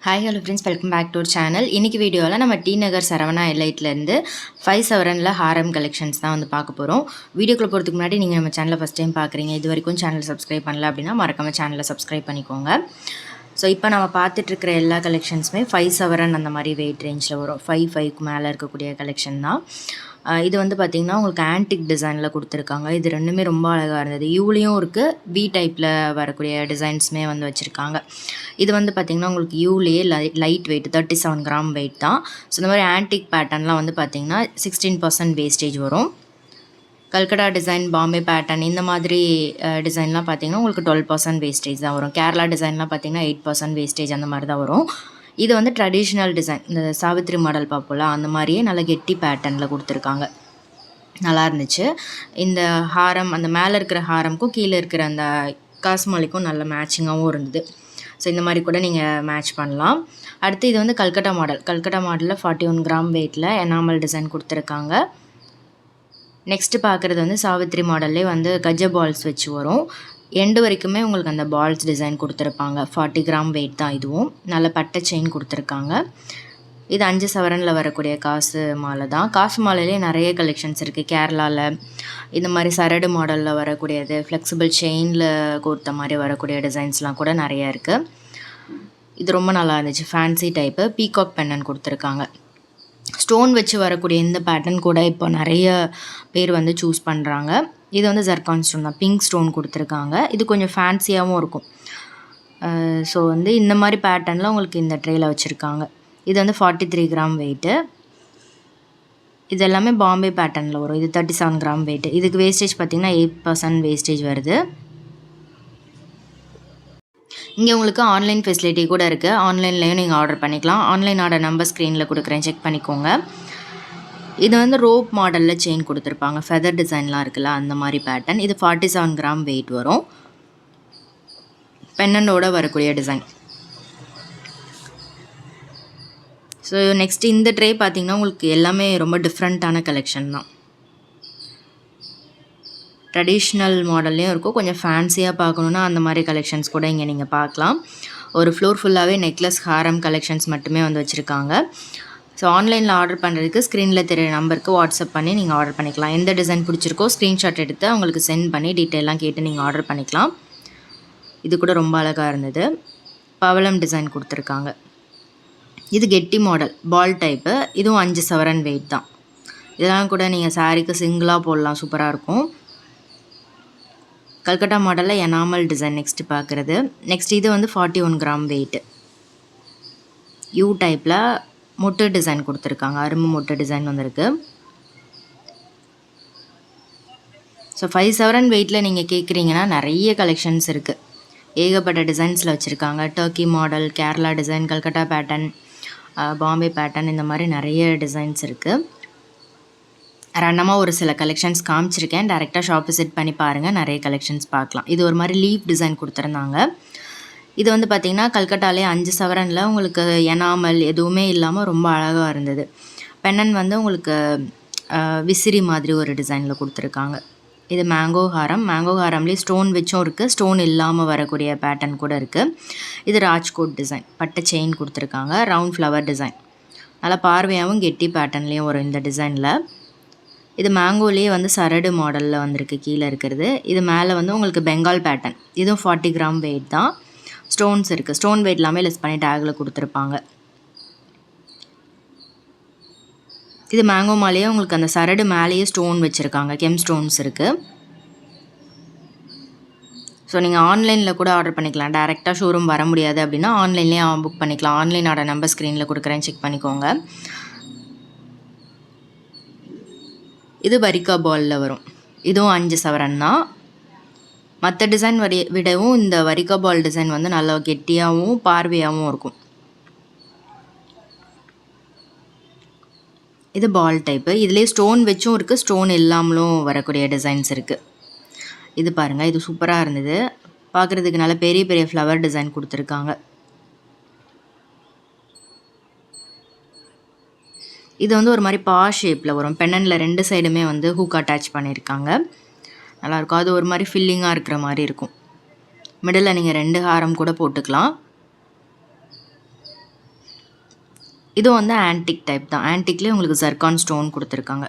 Hi hello friends, welcome back to our channel. இன்றைக்கி வீடியோவில் நம்ம டி நகர் சரவணா எலைட்லேருந்து 5 சவரனில் ஹாரம் கலெக்ஷன்ஸ் தான் வந்து பார்க்க போகிறோம். வீடியோக்குள்ளே போகிறதுக்கு முன்னாடி நீங்கள் நம்ம சேனலை ஃபஸ்ட் டைம் பார்க்குறீங்க, இது வரைக்கும் சேனல் சப்ஸ்கிரைப் பண்ணல அப்படின்னா மறக்காம சேனலை சப்ஸ்கிரைப் பண்ணிக்கோங்க. ஸோ இப்போ நம்ம பார்த்துட்ருக்கிற எல்லா கலெக்ஷன்ஸுமே 5 சவரன் அந்த மாதிரி வெயிட் ரேஞ்சில் வரும். 5க்கு மேலே இருக்கக்கூடிய கலெக்ஷன் தான். இது வந்து பார்த்திங்கன்னா உங்களுக்கு ஆன்டிக் டிசைனில் கொடுத்துருக்காங்க. இது ரெண்டுமே ரொம்ப அழகாக இருந்தது. யூலேயும் இருக்குது, வி டைப்பில் வரக்கூடிய டிசைன்ஸுமே வந்து வச்சுருக்காங்க. இது வந்து பார்த்திங்கன்னா உங்களுக்கு யூலேயே லைட் வெயிட் 37 கிராம் வெயிட் தான். ஸோ இந்த மாதிரி ஆன்டிக் பேட்டர்ன்லாம் வந்து பார்த்திங்கன்னா 16% வேஸ்டேஜ் வரும். கல்கட்டா டிசைன், பாம்பே பேட்டர்ன் இந்த மாதிரி டிசைன்லாம் பார்த்திங்கன்னா உங்களுக்கு 12% வேஸ்டேஜ் தான் வரும். கேரளா டிசைன்லாம் பார்த்திங்கன்னா 8% வேஸ்டேஜ் அந்த மாதிரி தான் வரும். இது வந்து ட்ரெடிஷ்னல் டிசைன், இந்த சாவித்ரி மாடல் பார்ப்போம்ல அந்த மாதிரியே நல்ல கெட்டி பேட்டர்னில் கொடுத்துருக்காங்க. நல்லா இருந்துச்சு. இந்த ஹாரம், அந்த மேலே இருக்கிற ஹாரமுக்கும் கீழே இருக்கிற அந்த காஸ்மாலிக்கும் நல்ல மேட்சிங்காகவும் இருந்தது. ஸோ இந்த மாதிரி கூட நீங்கள் மேட்ச் பண்ணலாம். அடுத்து இது வந்து கல்கட்டா மாடலில் 41 கிராம் வெயிட்டில் எனாமல் டிசைன் கொடுத்துருக்காங்க. நெக்ஸ்ட்டு பார்க்குறது வந்து சாவித்ரி மாடல்லே வந்து கஜ பால்ஸ் வச்சு வரும். எண்டு வரைக்குமே உங்களுக்கு அந்த பால்ஸ் டிசைன் கொடுத்துருப்பாங்க. 40 கிராம் வெயிட் தான் இதுவும். நல்ல பட்டை செயின் கொடுத்துருக்காங்க. இது 5 சவரனில் வரக்கூடிய காசு மாலை தான். காசு மாலையிலே நிறைய கலெக்ஷன்ஸ் இருக்குது. கேரளாவில் இந்த மாதிரி சரடு மாடலில் வரக்கூடியது, ஃப்ளெக்சிபிள் செயினில் கோர்த்த மாதிரி வரக்கூடிய டிசைன்ஸ்லாம் கூட நிறையா இருக்குது. இது ரொம்ப நல்லா இருந்துச்சு. ஃபேன்சி டைப்பு பீகாக் பெண்ணன் கொடுத்துருக்காங்க. ஸ்டோன் வச்சு வரக்கூடிய இந்த பேட்டர்ன் கூட இப்போ நிறைய பேர் வந்து சூஸ் பண்ணுறாங்க. இது வந்து ஜர்கான் ஸ்டோன் தான், பிங்க் ஸ்டோன் கொடுத்துருக்காங்க. இது கொஞ்சம் ஃபேன்சியாகவும் இருக்கும். ஸோ வந்து இந்த மாதிரி பேட்டர்னில் உங்களுக்கு இந்த ட்ரேயில் வச்சுருக்காங்க. இது வந்து 43 கிராம் வெயிட்டு. இது எல்லாமே பாம்பே பேட்டர்னில் வரும். இது 37 கிராம் வெயிட்டு. இதுக்கு வேஸ்டேஜ் பார்த்திங்கன்னா 8% வேஸ்டேஜ் வருது. இங்கே உங்களுக்கு ஆன்லைன் ஃபெசிலிட்டி கூட இருக்குது. ஆன்லைன்லேயும் நீங்கள் ஆர்டர் பண்ணிக்கலாம். ஆன்லைன் ஆர்டர் நம்பர் ஸ்க்ரீனில் கொடுக்குறேன், செக் பண்ணிக்கோங்க. இது வந்து ரோப் மாடலில் செயின் கொடுத்துருப்பாங்க. ஃபெதர் டிசைன்லாம் இருக்குல்ல அந்த மாதிரி பேட்டர்ன். இது 47 கிராம் வெயிட் வரும். பென்னண்டோட வரக்கூடிய டிசைன். ஸோ நெக்ஸ்ட் இந்த ட்ரே பார்த்திங்கன்னா உங்களுக்கு எல்லாமே ரொம்ப டிஃப்ரெண்ட்டான கலெக்ஷன் தான். ட்ரெடிஷ்னல் மாடல்லையும் இருக்கும், கொஞ்சம் ஃபேன்சியாக பார்க்கணுன்னா அந்த மாதிரி கலெக்ஷன்ஸ் கூட இங்கே நீங்கள் பார்க்கலாம். ஒரு ஃப்ளோர் ஃபுல்லாகவே நெக்லஸ், ஹாரம் கலெக்ஷன்ஸ் மட்டுமே வந்து வச்சுருக்காங்க. ஸோ ஆன்லைனில் ஆர்டர் பண்ணுறதுக்கு ஸ்க்ரீனில் தெரிய நம்பருக்கு வாட்ஸ்அப் பண்ணி நீங்கள் ஆர்டர் பண்ணிக்கலாம். எந்த டிசைன் பிடிச்சிருக்கோ ஸ்க்ரீன்ஷாட் எடுத்து அவங்களுக்கு சென்ட் பண்ணி டீட்டெயிலாம் கேட்டு நீங்கள் ஆர்டர் பண்ணிக்கலாம். இது கூட ரொம்ப அழகாக இருந்தது. பவளம் டிசைன் கொடுத்துருக்காங்க. இது கெட்டி மாடல், பால் டைப்பு. இதுவும் 5 சவரன் வெயிட் தான். இதெல்லாம் கூட நீங்கள் சாரீக்கு சிங்கிளாக போடலாம், சூப்பராக இருக்கும். கல்கட்டா மாடலில் எனாமல் டிசைன் நெக்ஸ்ட்டு பார்க்குறது. நெக்ஸ்ட் இது வந்து 41 கிராம் வெயிட்டு. யூ டைப்பில் மொட்டு டிசைன் கொடுத்துருக்காங்க. அரும்பு மொட்டு டிசைன் வந்திருக்கு. ஸோ 5 சவரன் வெயிட்டில் நீங்கள் கேட்குறீங்கன்னா நிறைய கலெக்ஷன்ஸ் இருக்குது. ஏகப்பட்ட டிசைன்ஸில் வச்சுருக்காங்க. Turkey model, Kerala design, Calcutta pattern, Bombay pattern, இந்த மாதிரி நிறைய டிசைன்ஸ் இருக்குது. ரண்டமாக ஒரு சில கலெக்ஷன்ஸ் காமிச்சிருக்கேன். டேரெக்டாக ஷாப் விசிட் பண்ணி பாருங்கள், நிறைய கலெக்ஷன்ஸ் பார்க்கலாம். இது ஒரு மாதிரி லீஃப் டிசைன் கொடுத்துருந்தாங்க. இது வந்து பார்த்திங்கன்னா கல்கட்டாலே 5 சவரனில் உங்களுக்கு எனாமல் எதுவுமே இல்லாமல் ரொம்ப அழகாக இருந்தது. பெண்ணன் வந்து உங்களுக்கு விசிறி மாதிரி ஒரு டிசைனில் கொடுத்துருக்காங்க. இது மேங்கோ ஹாரம்லேயே ஸ்டோன் வச்சும் இருக்குது, ஸ்டோன் இல்லாமல் வரக்கூடிய பேட்டர்ன் கூட இருக்குது. இது ராஜ்கோட் டிசைன், பட்டை செயின் கொடுத்துருக்காங்க. ரவுண்ட் ஃப்ளவர் டிசைன், நல்லா பார்வையாகவும் கெட்டி பேட்டர்ன்லேயும் வரும் இந்த டிசைனில். இது மேங்கோலேயே வந்து சரடு மாடலில் வந்திருக்கு கீழே இருக்கிறது. இது மேலே வந்து உங்களுக்கு பெங்கால் பேட்டர்ன். இதுவும் 40 கிராம் வெயிட் தான். ஸ்டோன்ஸ் இருக்குது. ஸ்டோன் வெயிட் எல்லாமே லெஸ் பண்ணி டேக்கில் கொடுத்துருப்பாங்க. இது மேங்கோ மாலையே உங்களுக்கு அந்த சரடு மேலேயே ஸ்டோன் வச்சுருக்காங்க. கெம் ஸ்டோன்ஸ் இருக்குது. ஸோ நீங்கள் ஆன்லைனில் கூட ஆர்டர் பண்ணிக்கலாம். டேரெக்டாக ஷோரூம் வர முடியாது அப்படின்னா ஆன்லைன்லேயே புக் பண்ணிக்கலாம். ஆன்லைன் ஆர்டர் நம்பர் ஸ்க்ரீனில் கொடுக்குறேன், செக் பண்ணிக்கோங்க. இது வரிக்கா பாலில் வரும். இதுவும் 5 சவரன் தான். மற்ற டிசைன் விடவும் இந்த வரிக்கா பால் டிசைன் வந்து நல்லா கெட்டியாகவும் பார்வையாகவும் இருக்கும். இது பால் டைப்பு. இதிலே ஸ்டோன் வச்சும் இருக்குது, ஸ்டோன் இல்லாமலும் வரக்கூடிய டிசைன்ஸ் இருக்குது. இது பாருங்கள், இது சூப்பராக இருந்தது. பார்க்குறதுக்கு நல்ல பெரிய பெரிய ஃப்ளவர் டிசைன் கொடுத்துருக்காங்க. இது வந்து ஒரு மாதிரி பா ஷேப்பில் வரும். பெண்ணனில் 2 சைடுமே வந்து ஹூக் அட்டாச் பண்ணியிருக்காங்க. நல்லாயிருக்கும். அது ஒரு மாதிரி ஃபில்லிங்காக இருக்கிற மாதிரி இருக்கும். மிடில் நீங்கள் 2 ஹாரம் கூட போட்டுக்கலாம். இது வந்து ஆன்டிக் டைப் தான். ஆன்டிக்லேயே உங்களுக்கு ஜர்கான் ஸ்டோன் கொடுத்துருக்காங்க.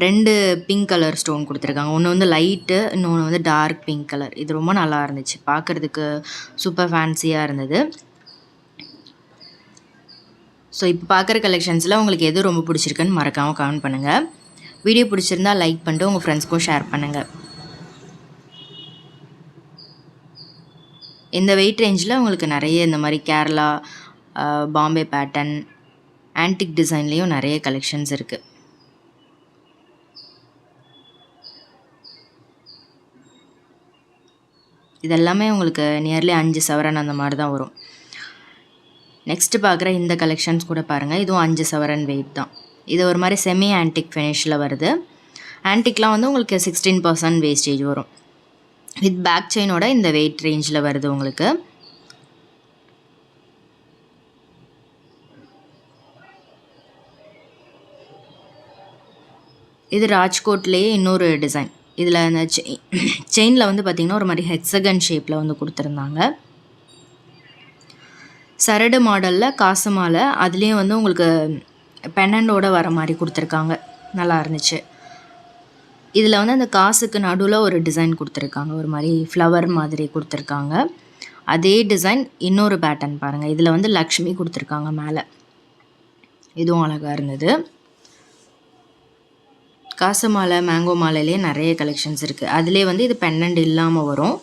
2 பிங்க் கலர் ஸ்டோன் கொடுத்துருக்காங்க. ஒன்று வந்து லைட்டு, இன்னொன்று வந்து டார்க் பிங்க் கலர். இது ரொம்ப நல்லா இருந்துச்சு, பார்க்குறதுக்கு சூப்பர் ஃபேன்சியாக இருந்தது. ஸோ இப்போ பார்க்குற கலெக்ஷன்ஸில் உங்களுக்கு எது ரொம்ப பிடிச்சிருக்குன்னு மறக்காமல் கமெண்ட் பண்ணுங்கள். வீடியோ பிடிச்சிருந்தா லைக் பண்ணிட்டு உங்கள் ஃப்ரெண்ட்ஸ்க்கும் ஷேர் பண்ணுங்கள். இந்த வெயிட் ரேஞ்சில் உங்களுக்கு நிறைய இந்த மாதிரி கேரளா, பாம்பே பேட்டர்ன், ஆன்டிக் டிசைன்லேயும் நிறைய கலெக்ஷன்ஸ் இருக்குது. இதெல்லாமே உங்களுக்கு நியர்லி 5 சவரன் அந்த மாதிரி தான் வரும். நெக்ஸ்ட்டு பார்க்குற இந்த கலெக்ஷன்ஸ் கூட பாருங்கள். இதுவும் 5 சவரன் வெயிட் தான். இது ஒரு மாதிரி செமி ஆன்டிக் ஃபினிஷில் வருது. ஆன்டிக்லாம் வந்து உங்களுக்கு 16% வேஸ்டேஜ் வரும். வித் பேக் செயினோட இந்த வெயிட் ரேஞ்சில் வருது உங்களுக்கு. இது ராஜ்கோட்லேயே இன்னொரு டிசைன். இதில் அந்த செயினில் வந்து பார்த்திங்கன்னா ஒரு மாதிரி ஹெக்ஸகன் ஷேப்பில் வந்து கொடுத்துருந்தாங்க. சரடு மாடலில் காசு மாலை, அதுலேயும் வந்து உங்களுக்கு பெனண்டோட வர மாதிரி கொடுத்துருக்காங்க. நல்லா இருந்துச்சு. இதில் வந்து அந்த காசுக்கு நடுவில் ஒரு டிசைன் கொடுத்துருக்காங்க, ஒரு மாதிரி ஃப்ளவர் மாதிரி கொடுத்துருக்காங்க. அதே டிசைன் இன்னொரு பேட்டர்ன் பாருங்கள். இதில் வந்து லக்ஷ்மி கொடுத்துருக்காங்க மேலே. இதுவும் அழகாக இருந்தது. காசு மாலை, மேங்கோ மாலையிலே நிறைய கலெக்ஷன்ஸ் இருக்குது. அதிலே வந்து இது பென்னண்ட் இல்லாமல் வரும்.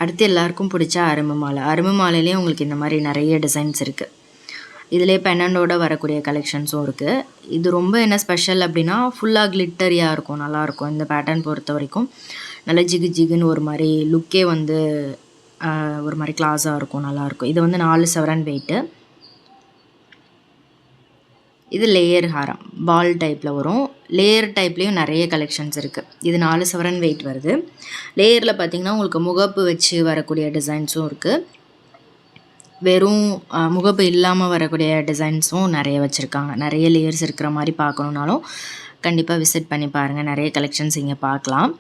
அடுத்து எல்லாருக்கும் பிடிச்ச அரும்பு மாலை. அரும்பு மாலையிலேயே உங்களுக்கு இந்த மாதிரி நிறைய டிசைன்ஸ் இருக்குது. இதிலே பென்னண்டோடு வரக்கூடிய கலெக்ஷன்ஸும் இருக்குது. இது ரொம்ப என்ன ஸ்பெஷல் அப்படின்னா ஃபுல்லாக கிளிட்டரியாக இருக்கும், நல்லாயிருக்கும். இந்த பேட்டர்ன் பொறுத்த வரைக்கும் நல்லா ஜிகு ஜிகுன்னு ஒரு மாதிரி லுக்கே வந்து ஒரு மாதிரி கிளாஸாக இருக்கும், நல்லாயிருக்கும். இது வந்து 4 சவரன் வெயிட்டு. இது லேயர் ஹாரம், பால் டைப்பில் வரும். லேயர் டைப்லேயும் நிறைய கலெக்ஷன்ஸ் இருக்குது. இது 4 சவரன் வெயிட் வருது. லேயரில் பார்த்திங்கன்னா உங்களுக்கு முகப்பு வச்சு வரக்கூடிய டிசைன்ஸும் இருக்குது. வெறும் முகப்பு இல்லாமல் வரக்கூடிய டிசைன்ஸும் நிறைய வச்சுருக்காங்க. நிறைய லேயர்ஸ் இருக்கிற மாதிரி பார்க்கணுன்னாலும் கண்டிப்பாக விசிட் பண்ணி பாருங்கள். நிறைய கலெக்ஷன்ஸ் இங்கே பார்க்கலாம்.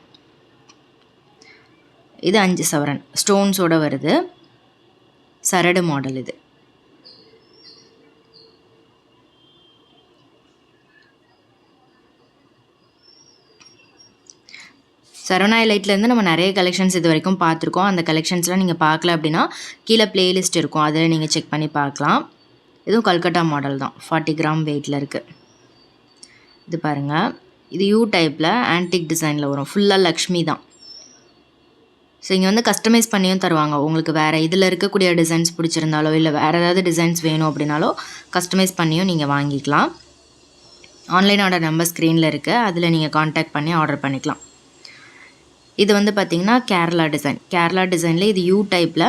இது 5 சவரன் ஸ்டோன்ஸோடு வருது. சரடு மாடல் இது. சரவணா லைட்லேருந்து நம்ம நிறைய கலெக்ஷன்ஸ் இது வரைக்கும் பார்த்துருக்கோம். அந்த கலெக்ஷன்ஸ்லாம் நீங்கள் பார்க்கல அப்படின்னா கீழே ப்ளேலிஸ்ட் இருக்கும், அதில் நீங்கள் செக் பண்ணி பார்க்கலாம். இதுவும் கல்கட்டா மாடல் தான், 40 கிராம் வெயிட்டில் இருக்குது. இது பாருங்கள், இது யூ டைப்பில் ஆன்டிக் டிசைனில் வரும். ஃபுல்லாக லக்ஷ்மி தான். ஸோ இங்கே வந்து கஸ்டமைஸ் பண்ணியும் தருவாங்க. உங்களுக்கு வேறு இதில் இருக்கக்கூடிய டிசைன்ஸ் பிடிச்சிருந்தாலோ இல்லை வேறு ஏதாவது டிசைன்ஸ் வேணும் அப்படின்னாலோ கஸ்டமைஸ் பண்ணியும் நீங்கள் வாங்கிக்கலாம். ஆன்லைன் ஆர்டர் நம்பர் ஸ்க்ரீனில் இருக்குது, அதில் நீங்கள் காண்டாக்ட் பண்ணி ஆர்டர் பண்ணிக்கலாம். இது வந்து பார்த்திங்கன்னா கேரளா டிசைன். கேரளா டிசைனில் இது யூ டைப்பில்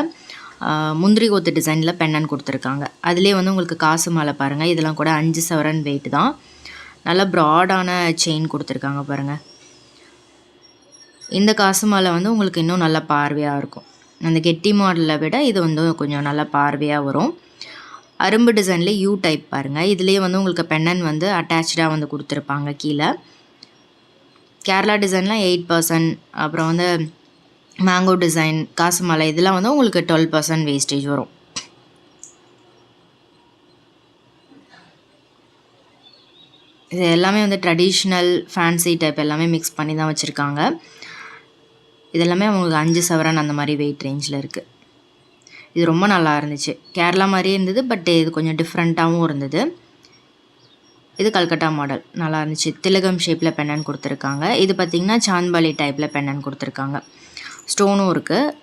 முந்திரி கொத்து டிசைனில் பென்னன் கொடுத்துருக்காங்க. அதிலே வந்து உங்களுக்கு காசு மாலை பாருங்கள். இதெல்லாம் கூட 5 சவரன் வெயிட் தான். நல்லா ப்ராடான செயின் கொடுத்துருக்காங்க பாருங்கள். இந்த காசு மாலை வந்து உங்களுக்கு இன்னும் நல்லா பார்வையாக இருக்கும். அந்த கெட்டி மாடலை விட இது வந்து கொஞ்சம் நல்லா பார்வையாக வரும். அரும்பு டிசைன்லேயே யூ டைப் பாருங்கள். இதுலேயே வந்து உங்களுக்கு பென்னன் வந்து அட்டாச்சாக வந்து கொடுத்துருப்பாங்க கீழே. கேரளா டிசைன்லாம் 8%, அப்புறம் வந்து மேங்கோ டிசைன், காசு மாலை இதெல்லாம் வந்து உங்களுக்கு 12% வேஸ்டேஜ் வரும். இது எல்லாமே வந்து ட்ரெடிஷ்னல் ஃபேன்சி டைப் எல்லாமே மிக்ஸ் பண்ணி தான் வச்சுருக்காங்க. இதெல்லாமே உங்களுக்கு 5 சவரன் அந்த மாதிரி வெயிட் ரேஞ்சில் இருக்குது. இது ரொம்ப நல்லா இருந்துச்சு. கேரளா மாதிரியே இருந்தது, பட் இது கொஞ்சம் டிஃப்ரெண்ட்டாகவும் இருந்தது. இது கல்கட்டா மாடல், நல்லா இருந்துச்சு. திலகம் ஷேப்பில் பென்னன் கொடுத்துருக்காங்க. இது பார்த்திங்கன்னா சாந்த்பாலி டைப்பில் பென்னன் கொடுத்துருக்காங்க. ஸ்டோனும் இருக்குது.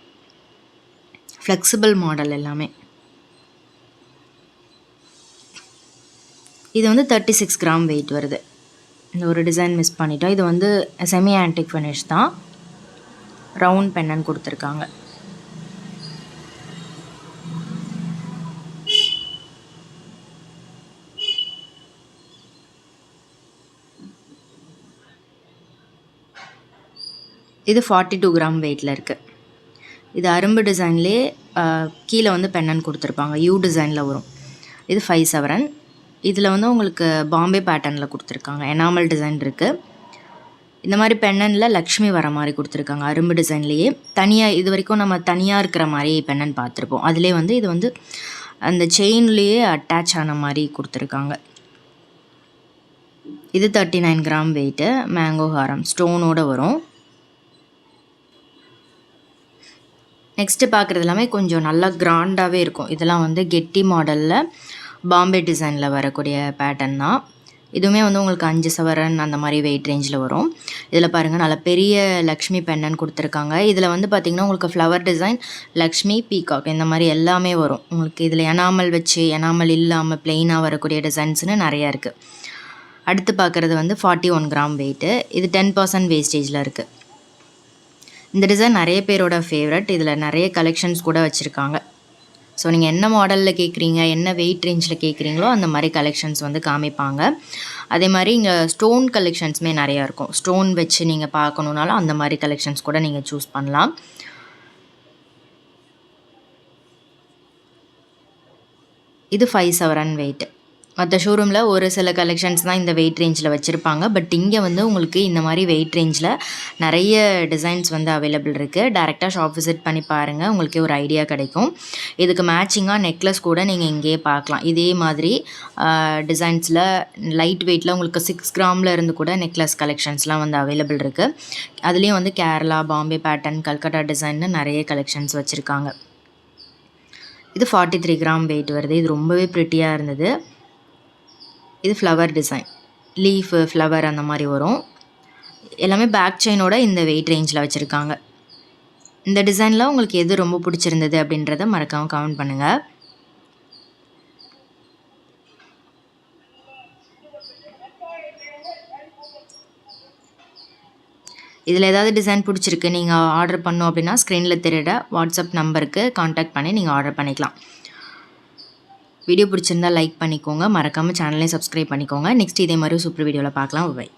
ஃப்ளெக்சிபிள் மாடல் எல்லாமே. இது வந்து 36 கிராம் வெயிட் வருது. இந்த ஒரு டிசைன் மிஸ் பண்ணிட்டோம். இது வந்து செமி ஆன்டிக் ஃபினிஷ் தான். ரவுண்ட் பென்னன் கொடுத்துருக்காங்க. இது 42 கிராம் வெயிட்டில் இருக்குது. இது அரும்பு டிசைன்லேயே கீழே வந்து பென்னன் கொடுத்துருப்பாங்க. யூ டிசைனில் வரும். இது 5 சவரன். இதில் வந்து உங்களுக்கு பாம்பே பேட்டர்னில் கொடுத்துருக்காங்க. எனாமல் டிசைன் இருக்குது. இந்த மாதிரி பெண்ணனில் லக்ஷ்மி வர மாதிரி கொடுத்துருக்காங்க அரும்பு டிசைன்லேயே. தனியாக இது வரைக்கும் நம்ம தனியாக இருக்கிற மாதிரி பெண்ணன் பார்த்துருப்போம். அதிலே வந்து இது வந்து அந்த செயின்லேயே அட்டாச் ஆன மாதிரி கொடுத்துருக்காங்க. இது 39 கிராம் வெயிட்டு. மேங்கோ ஹாரம் ஸ்டோனோடு வரும். நெக்ஸ்ட்டு பார்க்குறது எல்லாமே கொஞ்சம் நல்லா கிராண்டாகவே இருக்கும். இதெல்லாம் வந்து கெட்டி மாடலில் பாம்பே டிசைனில் வரக்கூடிய பேட்டர்ன் தான். இதுவுமே வந்து உங்களுக்கு 5 சவரன் அந்த மாதிரி வெயிட் ரேஞ்சில் வரும். இதில் பாருங்கள் நல்ல பெரிய லக்ஷ்மி பெண்ணன் கொடுத்துருக்காங்க. இதில் வந்து பார்த்திங்கன்னா உங்களுக்கு ஃப்ளவர் டிசைன், லக்ஷ்மி, பீகாக் இந்த மாதிரி எல்லாமே வரும். உங்களுக்கு இதில் எனாமல் வச்சு எனாமல் இல்லாமல் ப்ளெயினாக வரக்கூடிய டிசைன்ஸ்னு நிறையா இருக்குது. அடுத்து பார்க்குறது வந்து 41 கிராம் வெயிட்டு. இது 10% வேஸ்டேஜில் இருக்குது. இந்த டிசைன் நிறைய பேரோட ஃபேவரட். இதில் நிறைய கலெக்ஷன்ஸ் கூட வச்சுருக்காங்க. ஸோ நீங்கள் என்ன மாடலில் கேட்குறீங்க, என்ன வெயிட் ரேஞ்சில் கேட்குறீங்களோ அந்த மாதிரி கலெக்ஷன்ஸ் வந்து காமிப்பாங்க. அதே மாதிரி இங்கே ஸ்டோன் கலெக்ஷன்ஸுமே நிறையா இருக்கும். ஸ்டோன் வச்சு நீங்கள் பார்க்கணுன்னாலும் அந்த மாதிரி கலெக்ஷன்ஸ் கூட நீங்கள் சூஸ் பண்ணலாம். இது 5 சவரன் வெயிட். மற்ற ஷோரூமில் ஒரு சில கலெக்ஷன்ஸ் தான் இந்த வெயிட் ரேஞ்சில் வச்சுருப்பாங்க. பட் இங்கே வந்து உங்களுக்கு இந்த மாதிரி வெயிட் ரேஞ்சில் நிறைய டிசைன்ஸ் வந்து அவைலபிள் இருக்குது. டேரெக்டாக ஷாப் விசிட் பண்ணி பாருங்கள், உங்களுக்கே ஒரு ஐடியா கிடைக்கும். இதுக்கு மேட்சிங்காக நெக்லஸ் கூட நீங்கள் இங்கேயே பார்க்கலாம். இதே மாதிரி டிசைன்ஸில் லைட் வெயிட்டில் உங்களுக்கு 6 கிராமில் இருந்து கூட நெக்லஸ் கலெக்ஷன்ஸ்லாம் வந்து அவைலபிள் இருக்குது. அதுலேயும் வந்து கேரளா, பாம்பே பேட்டர்ன், கல்கட்டா டிசைன்னு நிறைய கலெக்ஷன்ஸ் வச்சுருக்காங்க. இது 43 கிராம் வெயிட் வருது. இது ரொம்பவே ப்ரிட்டியாக இருந்தது. இது ஃப்ளவர் டிசைன், லீஃபு, ஃப்ளவர் அந்த மாதிரி வரும். எல்லாமே பேக் செயினோட இந்த வெயிட் ரேஞ்சில் வச்சுருக்காங்க. இந்த டிசைனில் உங்களுக்கு எது ரொம்ப பிடிச்சிருந்தது அப்படின்றத மறக்காமல் கமெண்ட் பண்ணுங்கள். இதில் ஏதாவது டிசைன் பிடிச்சிருக்கு, நீங்கள் ஆர்டர் பண்ணோம் அப்படின்னா ஸ்க்ரீனில் தெரியுற வாட்ஸ்அப் நம்பருக்கு காண்டாக்ட் பண்ணி நீங்கள் ஆர்டர் பண்ணிக்கலாம். வீடியோ பிடிச்சிருந்தால் லைக் பண்ணிக்கோங்க. மறக்காமல் சேனலையும் சப்ஸ்கிரைப் பண்ணிக்கோங்க. நெக்ஸ்ட் இதே மாதிரி சூப்பர் வீடியோவில் பார்க்கலாம். பை.